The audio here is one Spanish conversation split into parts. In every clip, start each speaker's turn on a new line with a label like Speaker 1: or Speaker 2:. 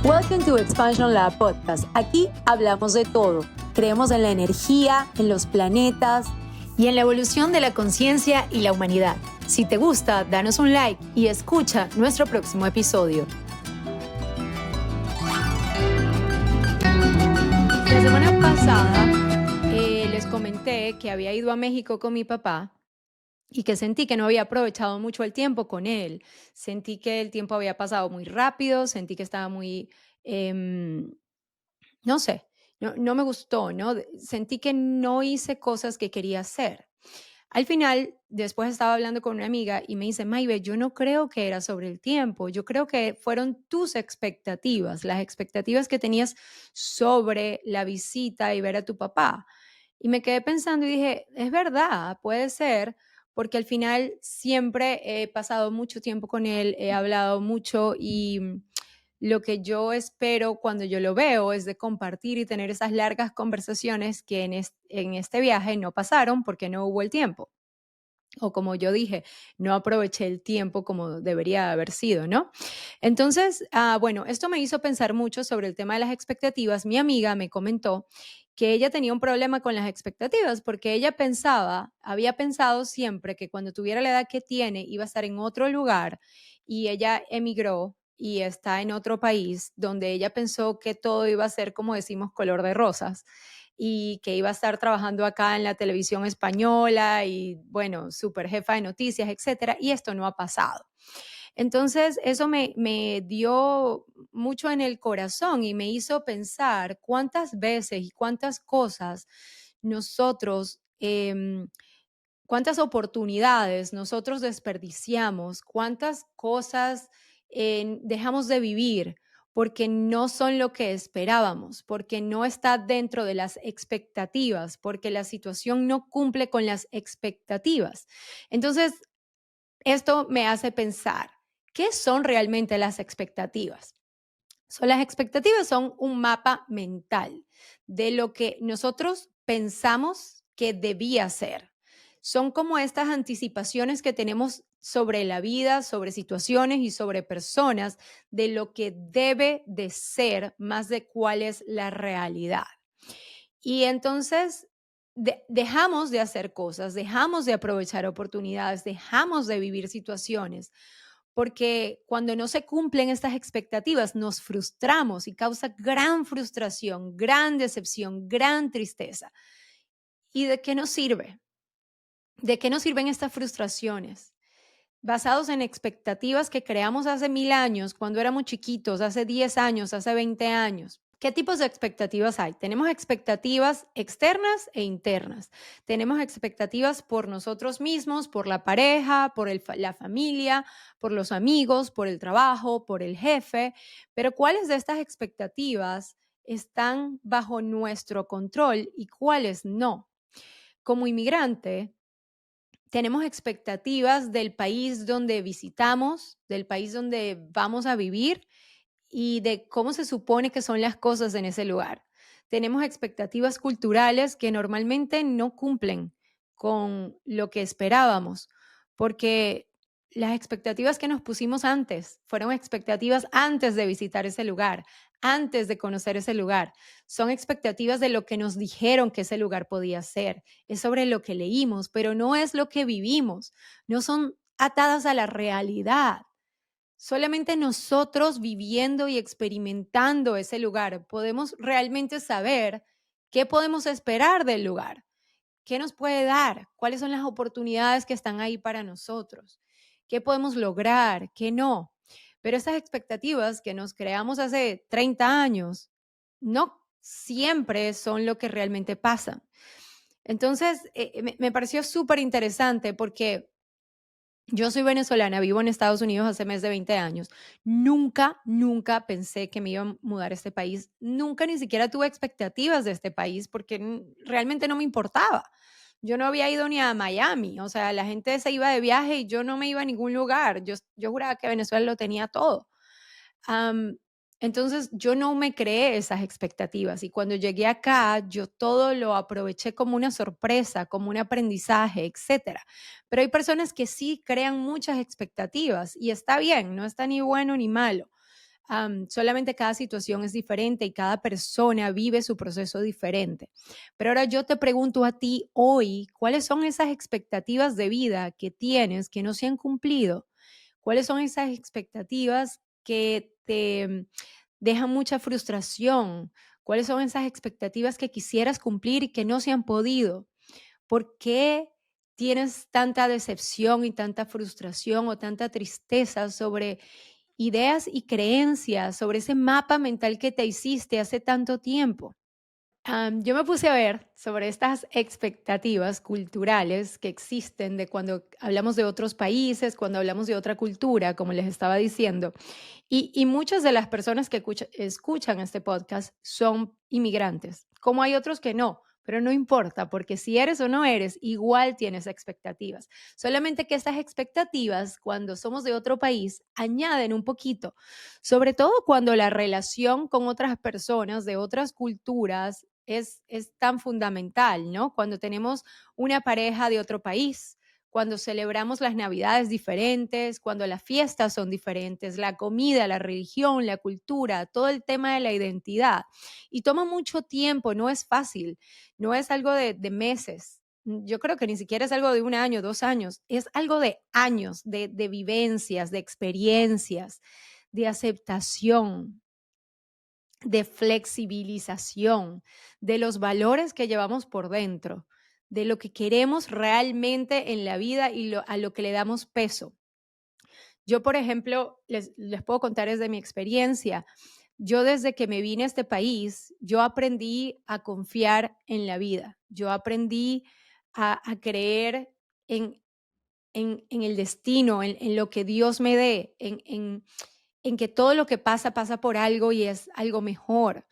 Speaker 1: Welcome to Expansion Lab Podcast. Aquí hablamos de todo. Creemos en la energía, en los planetas
Speaker 2: y en la evolución de la conciencia y la humanidad. Si te gusta, danos un like y escucha nuestro próximo episodio. La semana pasada les comenté que había ido a México con mi papá y que sentí que no había aprovechado mucho el tiempo con él. Sentí que el tiempo había pasado muy rápido, sentí que estaba muy, no sé, no me gustó, ¿no? Sentí que no hice cosas que quería hacer. Al final, después estaba hablando con una amiga y me dice, Maybe, yo no creo que era sobre el tiempo, yo creo que fueron tus expectativas, las expectativas que tenías sobre la visita y ver a tu papá. Y me quedé pensando y dije, es verdad, puede ser, porque al final siempre he pasado mucho tiempo con él, he hablado mucho y lo que yo espero cuando yo lo veo es de compartir y tener esas largas conversaciones que en este viaje no pasaron porque no hubo el tiempo. O como yo dije, no aproveché el tiempo como debería haber sido, ¿no? Entonces, bueno, esto me hizo pensar mucho sobre el tema de las expectativas. Mi amiga me comentó que ella tenía un problema con las expectativas porque ella había pensado siempre que cuando tuviera la edad que tiene iba a estar en otro lugar y ella emigró y está en otro país donde ella pensó que todo iba a ser, como decimos, color de rosas y que iba a estar trabajando acá en la televisión española y, bueno, super jefa de noticias, etcétera, y esto no ha pasado. Entonces, eso me dio mucho en el corazón y me hizo pensar cuántas veces y cuántas cosas nosotros, cuántas oportunidades nosotros desperdiciamos, cuántas cosas dejamos de vivir porque no son lo que esperábamos, porque no está dentro de las expectativas, porque la situación no cumple con las expectativas. Entonces, esto me hace pensar, ¿qué son realmente las expectativas? Las expectativas son un mapa mental de lo que nosotros pensamos que debía ser. Son como estas anticipaciones que tenemos sobre la vida, sobre situaciones y sobre personas, de lo que debe de ser más de cuál es la realidad. Y entonces dejamos de hacer cosas, dejamos de aprovechar oportunidades, dejamos de vivir situaciones porque cuando no se cumplen estas expectativas nos frustramos y causa gran frustración, gran decepción, gran tristeza. ¿Y de qué nos sirve? ¿De qué nos sirven estas frustraciones? Basados en expectativas que creamos hace 1000 años, cuando éramos chiquitos, hace 10 años, hace 20 años. ¿Qué tipos de expectativas hay? Tenemos expectativas externas e internas. Tenemos expectativas por nosotros mismos, por la pareja, por la familia, por los amigos, por el trabajo, por el jefe. Pero ¿cuáles de estas expectativas están bajo nuestro control y cuáles no? Como inmigrante, tenemos expectativas del país donde visitamos, del país donde vamos a vivir y de cómo se supone que son las cosas en ese lugar. Tenemos expectativas culturales que normalmente no cumplen con lo que esperábamos, porque las expectativas que nos pusimos antes fueron expectativas antes de visitar ese lugar, antes de conocer ese lugar. Son expectativas de lo que nos dijeron que ese lugar podía ser. Es sobre lo que leímos, pero no es lo que vivimos. No son atadas a la realidad. Solamente nosotros viviendo y experimentando ese lugar podemos realmente saber qué podemos esperar del lugar, qué nos puede dar, cuáles son las oportunidades que están ahí para nosotros, qué podemos lograr, qué no. Pero esas expectativas que nos creamos hace 30 años no siempre son lo que realmente pasa. Entonces, me pareció súper interesante porque yo soy venezolana, vivo en Estados Unidos hace más de 20 años. Nunca pensé que me iba a mudar a este país. Nunca ni siquiera tuve expectativas de este país porque realmente no me importaba. Yo no había ido ni a Miami, o sea, la gente se iba de viaje y yo no me iba a ningún lugar. Yo juraba que Venezuela lo tenía todo. Am, entonces yo no me creé esas expectativas y cuando llegué acá yo todo lo aproveché como una sorpresa, como un aprendizaje, etcétera. Pero hay personas que sí crean muchas expectativas y está bien, no está ni bueno ni malo. Solamente cada situación es diferente y cada persona vive su proceso diferente. Pero ahora yo te pregunto a ti hoy, ¿cuáles son esas expectativas de vida que tienes que no se han cumplido? ¿Cuáles son esas expectativas que te dejan mucha frustración? ¿Cuáles son esas expectativas que quisieras cumplir y que no se han podido? ¿Por qué tienes tanta decepción y tanta frustración o tanta tristeza sobre ideas y creencias, sobre ese mapa mental que te hiciste hace tanto tiempo? Yo me puse a ver sobre estas expectativas culturales que existen de cuando hablamos de otros países, cuando hablamos de otra cultura, como les estaba diciendo, y muchas de las personas que escuchan este podcast son inmigrantes, como hay otros que no, pero no importa, porque si eres o no eres, igual tienes expectativas. Solamente que estas expectativas, cuando somos de otro país, añaden un poquito, sobre todo cuando la relación con otras personas de otras culturas es tan fundamental, ¿no? Cuando tenemos una pareja de otro país, cuando celebramos las navidades diferentes, cuando las fiestas son diferentes, la comida, la religión, la cultura, todo el tema de la identidad. Y toma mucho tiempo, no es fácil, no es algo de meses. Yo creo que ni siquiera es algo de 1 año, 2 años, es algo de años, de vivencias, de experiencias, de aceptación, de flexibilización, de los valores que llevamos por dentro, de lo que queremos realmente en la vida y a lo que le damos peso. Yo, por ejemplo, les puedo contar desde mi experiencia. Yo desde que me vine a este país, yo aprendí a confiar en la vida. Yo aprendí a creer en, en el destino, en lo que Dios me dé, en que todo lo que pasa pasa por algo y es algo mejor.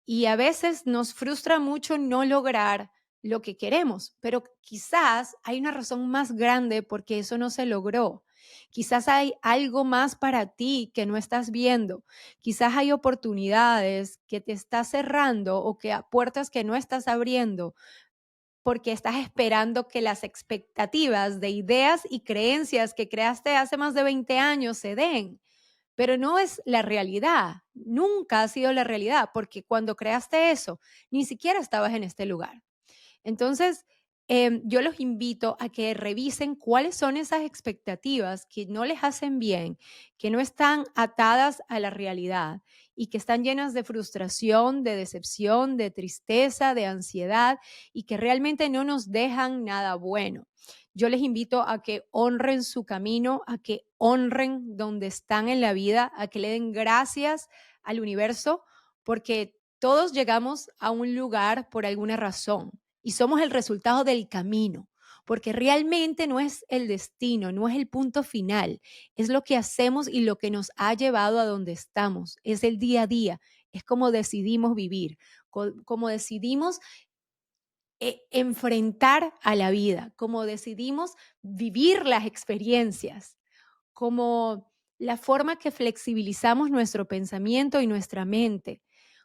Speaker 2: Y a veces nos frustra mucho no lograr lo que queremos, pero quizás hay una razón más grande porque eso no se logró. Quizás hay algo más para ti que no estás viendo. Quizás hay oportunidades que te estás cerrando o que puertas que no estás abriendo porque estás esperando que las expectativas de ideas y creencias que creaste hace más de 20 años se den. Pero no es la realidad, nunca ha sido la realidad, porque cuando creaste eso, ni siquiera estabas en este lugar. Entonces, yo los invito a que revisen cuáles son esas expectativas que no les hacen bien, que no están atadas a la realidad y que están llenas de frustración, de decepción, de tristeza, de ansiedad y que realmente no nos dejan nada bueno. Yo les invito a que honren su camino, a que honren donde están en la vida, a que le den gracias al universo, porque todos llegamos a un lugar por alguna razón y somos el resultado del camino, porque realmente no es el destino, no es el punto final, es lo que hacemos y lo que nos ha llevado a donde estamos, es el día a día, es como decidimos vivir, como decidimos enfrentar a la vida, como decidimos vivir las experiencias, como la forma que flexibilizamos nuestro pensamiento y nuestra mente,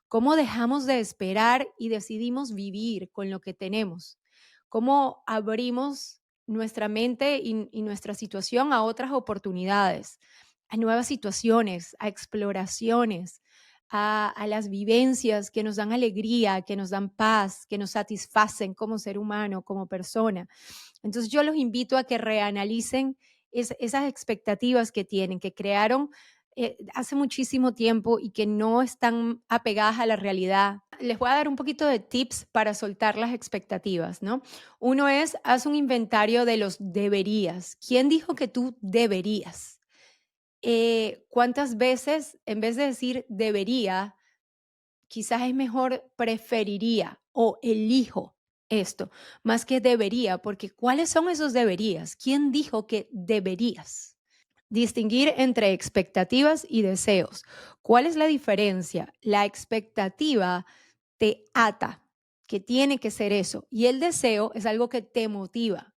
Speaker 2: cómo dejamos de esperar y decidimos vivir con lo que tenemos, cómo abrimos nuestra mente y nuestra situación a otras oportunidades, a nuevas situaciones, a exploraciones, a las vivencias que nos dan alegría, que nos dan paz, que nos satisfacen como ser humano, como persona. Entonces yo los invito a que reanalicen esas expectativas que tienen, que crearon hace muchísimo tiempo y que no están apegadas a la realidad. Les voy a dar un poquito de tips para soltar las expectativas, ¿no? Uno es, haz un inventario de los deberías. ¿Quién dijo que tú deberías? ¿Cuántas veces, en vez de decir debería, quizás es mejor preferiría o elijo esto, más que debería, porque ¿cuáles son esos deberías? ¿Quién dijo que deberías? Distinguir entre expectativas y deseos. ¿Cuál es la diferencia? La expectativa te ata, que tiene que ser eso, y el deseo es algo que te motiva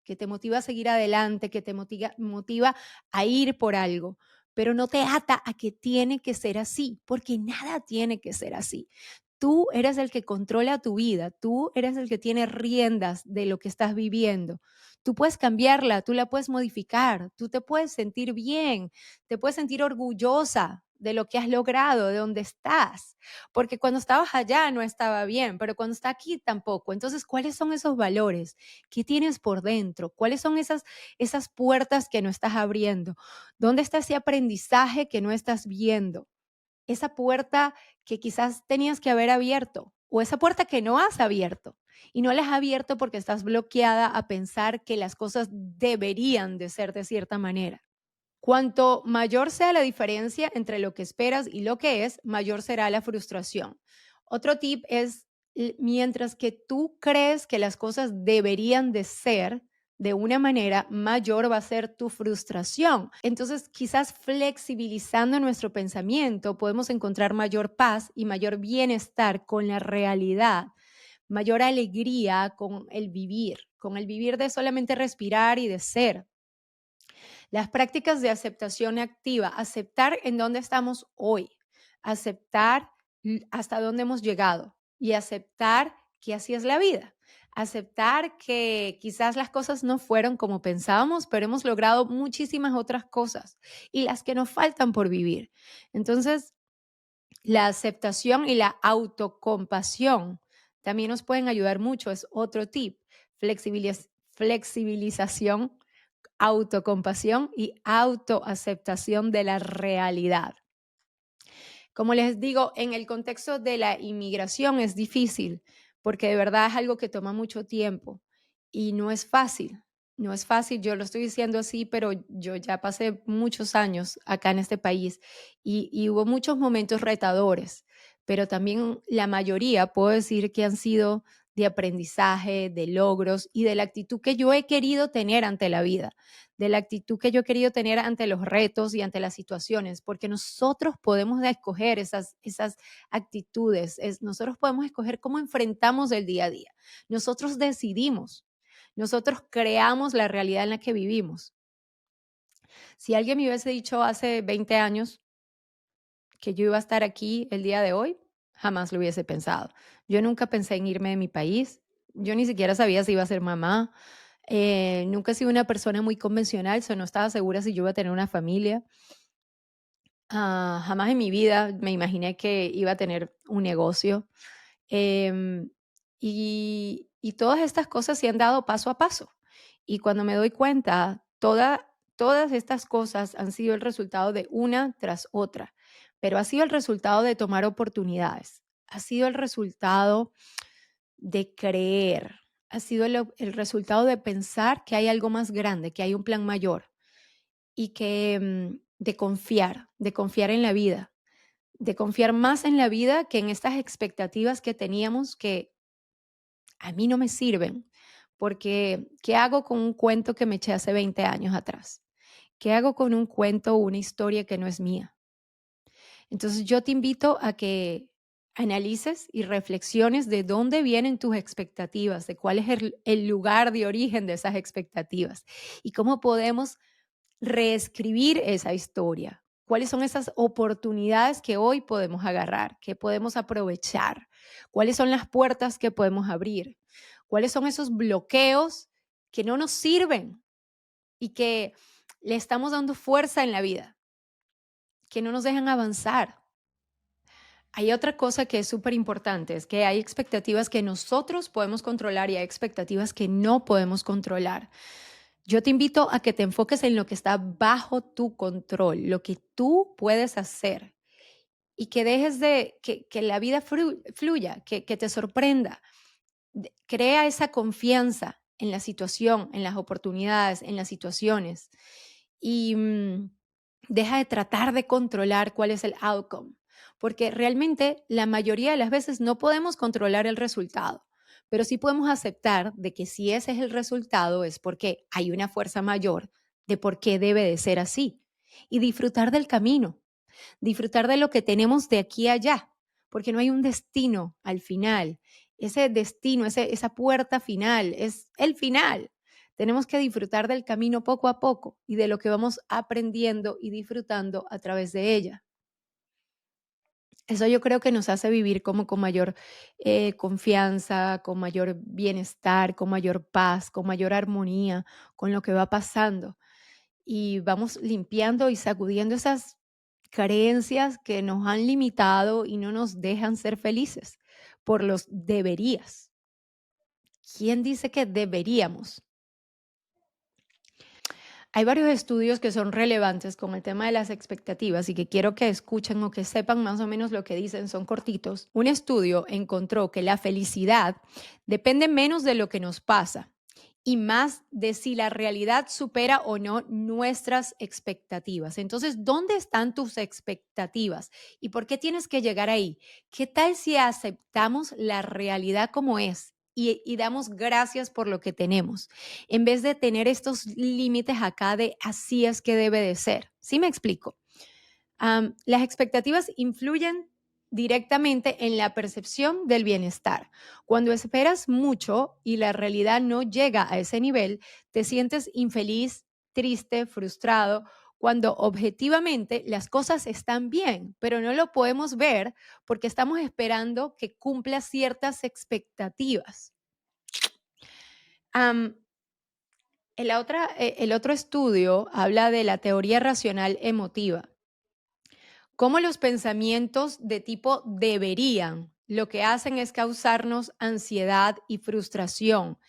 Speaker 2: a seguir adelante, que te motiva a ir por algo, pero no te ata a que tiene que ser así, porque nada tiene que ser así. Tú eres el que controla tu vida, tú eres el que tiene riendas de lo que estás viviendo. Tú puedes cambiarla, tú la puedes modificar, tú te puedes sentir bien, te puedes sentir orgullosa de lo que has logrado, de dónde estás. Porque cuando estabas allá no estaba bien, pero cuando está aquí tampoco. Entonces, ¿cuáles son esos valores? ¿Qué tienes por dentro? ¿Cuáles son esas puertas que no estás abriendo? ¿Dónde está ese aprendizaje que no estás viendo? Esa puerta que quizás tenías que haber abierto o esa puerta que no has abierto y no la has abierto porque estás bloqueada a pensar que las cosas deberían de ser de cierta manera. Cuanto mayor sea la diferencia entre lo que esperas y lo que es, mayor será la frustración. Otro tip es, mientras que tú crees que las cosas deberían de ser de una manera, mayor va a ser tu frustración. Entonces, quizás flexibilizando nuestro pensamiento, podemos encontrar mayor paz y mayor bienestar con la realidad, mayor alegría con el vivir de solamente respirar y de ser. Las prácticas de aceptación activa, aceptar en dónde estamos hoy, aceptar hasta dónde hemos llegado y aceptar que así es la vida. Aceptar que quizás las cosas no fueron como pensábamos, pero hemos logrado muchísimas otras cosas y las que nos faltan por vivir. Entonces, la aceptación y la autocompasión también nos pueden ayudar mucho. Es otro tip. Flexibilización, autocompasión y autoaceptación de la realidad. Como les digo, en el contexto de la inmigración es difícil porque de verdad es algo que toma mucho tiempo y no es fácil. No es fácil, yo lo estoy diciendo así, pero yo ya pasé muchos años acá en este país y hubo muchos momentos retadores, pero también la mayoría puedo decir que han sido de aprendizaje, de logros y de la actitud que yo he querido tener ante la vida, de la actitud que yo he querido tener ante los retos y ante las situaciones, porque nosotros podemos escoger esas actitudes, nosotros podemos escoger cómo enfrentamos el día a día, nosotros decidimos, nosotros creamos la realidad en la que vivimos. Si alguien me hubiese dicho hace 20 años que yo iba a estar aquí el día de hoy, jamás lo hubiese pensado. Yo nunca pensé en irme de mi país, yo ni siquiera sabía si iba a ser mamá, nunca he sido una persona muy convencional, no estaba segura si yo iba a tener una familia. Jamás en mi vida me imaginé que iba a tener un negocio. Em, y todas estas cosas se han dado paso a paso. Y cuando me doy cuenta, todas estas cosas han sido el resultado de una tras otra, pero ha sido el resultado de tomar oportunidades, ha sido el resultado de creer, ha sido el resultado de pensar que hay algo más grande, que hay un plan mayor y que de confiar en la vida, de confiar más en la vida que en estas expectativas que teníamos que a mí no me sirven, porque ¿qué hago con un cuento que me eché hace 20 años atrás? ¿Qué hago con un cuento o una historia que no es mía? Entonces yo te invito a que analices y reflexiones de dónde vienen tus expectativas, de cuál es el lugar de origen de esas expectativas y cómo podemos reescribir esa historia. ¿Cuáles son esas oportunidades que hoy podemos agarrar, que podemos aprovechar? ¿Cuáles son las puertas que podemos abrir? ¿Cuáles son esos bloqueos que no nos sirven y que le estamos dando fuerza en la vida, que no nos dejan avanzar? Hay otra cosa que es súper importante, es que hay expectativas que nosotros podemos controlar y hay expectativas que no podemos controlar. Yo te invito a que te enfoques en lo que está bajo tu control, lo que tú puedes hacer y que dejes de que la vida fluya, que te sorprenda. Crea esa confianza en la situación, en las oportunidades, en las situaciones y deja de tratar de controlar cuál es el outcome, porque realmente la mayoría de las veces no podemos controlar el resultado, pero sí podemos aceptar de que si ese es el resultado es porque hay una fuerza mayor de por qué debe de ser así y disfrutar del camino, disfrutar de lo que tenemos de aquí a allá, porque no hay un destino al final. Ese destino, esa puerta final, es el final. Tenemos que disfrutar del camino poco a poco y de lo que vamos aprendiendo y disfrutando a través de ella. Eso yo creo que nos hace vivir como con mayor confianza, con mayor bienestar, con mayor paz, con mayor armonía con lo que va pasando. Y vamos limpiando y sacudiendo creencias que nos han limitado y no nos dejan ser felices por los deberías. ¿Quién dice que deberíamos? Hay varios estudios que son relevantes con el tema de las expectativas y que quiero que escuchen o que sepan más o menos lo que dicen, son cortitos. Un estudio encontró que la felicidad depende menos de lo que nos pasa y más de si la realidad supera o no nuestras expectativas. Entonces, ¿dónde están tus expectativas? ¿Y por qué tienes que llegar ahí? ¿Qué tal si aceptamos la realidad como es y damos gracias por lo que tenemos, en vez de tener estos límites acá de así es que debe de ser? ¿Sí me explico? Las expectativas influyen directamente en la percepción del bienestar. Cuando esperas mucho y la realidad no llega a ese nivel, te sientes infeliz, triste, frustrado, cuando objetivamente las cosas están bien, pero no lo podemos ver porque estamos esperando que cumpla ciertas expectativas. Am, el otro estudio habla de la teoría racional emotiva. Cómo los pensamientos de tipo deberían lo que hacen es causarnos ansiedad y frustración.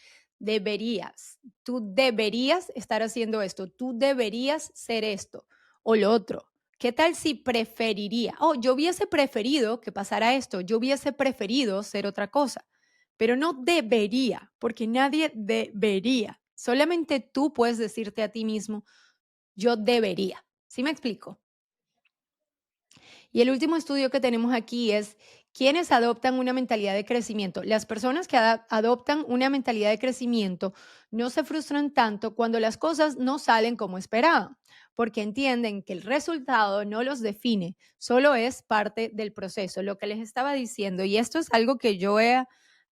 Speaker 2: Deberías, tú deberías estar haciendo esto, tú deberías ser esto o lo otro. ¿Qué tal si preferiría? Oh, yo hubiese preferido que pasara esto, yo hubiese preferido ser otra cosa, pero no debería, porque nadie debería. Solamente tú puedes decirte a ti mismo, yo debería. ¿Sí me explico? Y el último estudio que tenemos aquí es quiénes adoptan una mentalidad de crecimiento. Las personas que adoptan una mentalidad de crecimiento no se frustran tanto cuando las cosas no salen como esperaban, porque entienden que el resultado no los define, solo es parte del proceso, lo que les estaba diciendo. Y esto es algo que yo he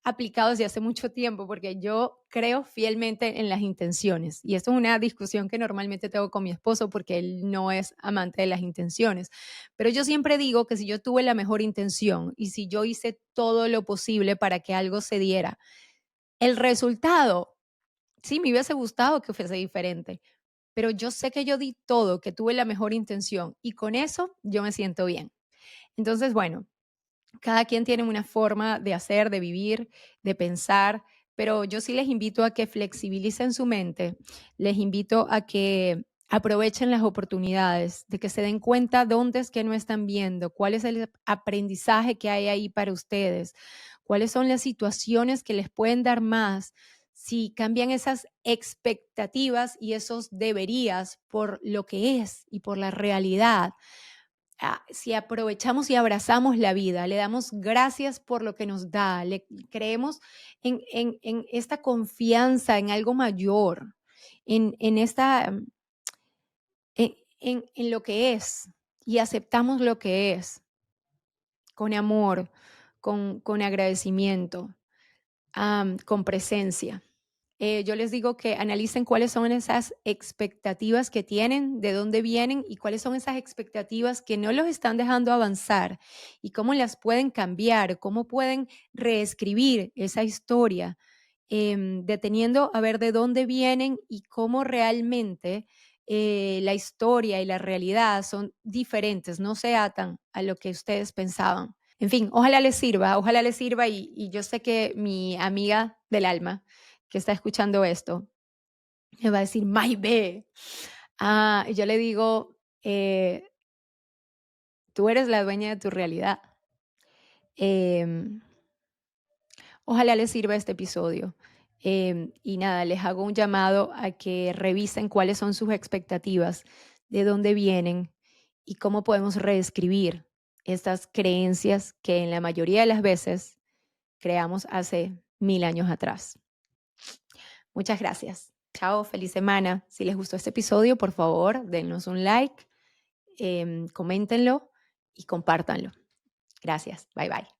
Speaker 2: aplicado desde hace mucho tiempo, porque yo creo fielmente en las intenciones. Y esto es una discusión que normalmente tengo con mi esposo porque él no es amante de las intenciones. Pero yo siempre digo que si yo tuve la mejor intención y si yo hice todo lo posible para que algo se diera, el resultado, sí, me hubiese gustado que fuese diferente, pero yo sé que yo di todo, que tuve la mejor intención y con eso yo me siento bien. Entonces, bueno, cada quien tiene una forma de hacer, de vivir, de pensar, pero yo sí les invito a que flexibilicen su mente, les invito a que aprovechen las oportunidades, de que se den cuenta dónde es que no están viendo, cuál es el aprendizaje que hay ahí para ustedes, cuáles son las situaciones que les pueden dar más si cambian esas expectativas y esos deberías por lo que es y por la realidad. Si aprovechamos y abrazamos la vida, le damos gracias por lo que nos da, le creemos en esta confianza en algo mayor, en esta, en lo que es, y aceptamos lo que es, con amor, con agradecimiento, con presencia. Yo les digo que analicen cuáles son esas expectativas que tienen, de dónde vienen y cuáles son esas expectativas que no los están dejando avanzar y cómo las pueden cambiar, cómo pueden reescribir esa historia, deteniendo a ver de dónde vienen y cómo realmente la historia y la realidad son diferentes, no se atan a lo que ustedes pensaban. En fin, ojalá les sirva y yo sé que mi amiga del alma que está escuchando esto me va a decir, Maybe. Y yo le digo, tú eres la dueña de tu realidad. Em, Ojalá les sirva este episodio. Y nada, les hago un llamado a que revisen cuáles son sus expectativas, de dónde vienen y cómo podemos reescribir estas creencias que en la mayoría de las veces creamos hace 1000 años atrás. Muchas gracias. Chao, feliz semana. Si les gustó este episodio, por favor, denos un like, coméntenlo y compártanlo. Gracias. Bye bye.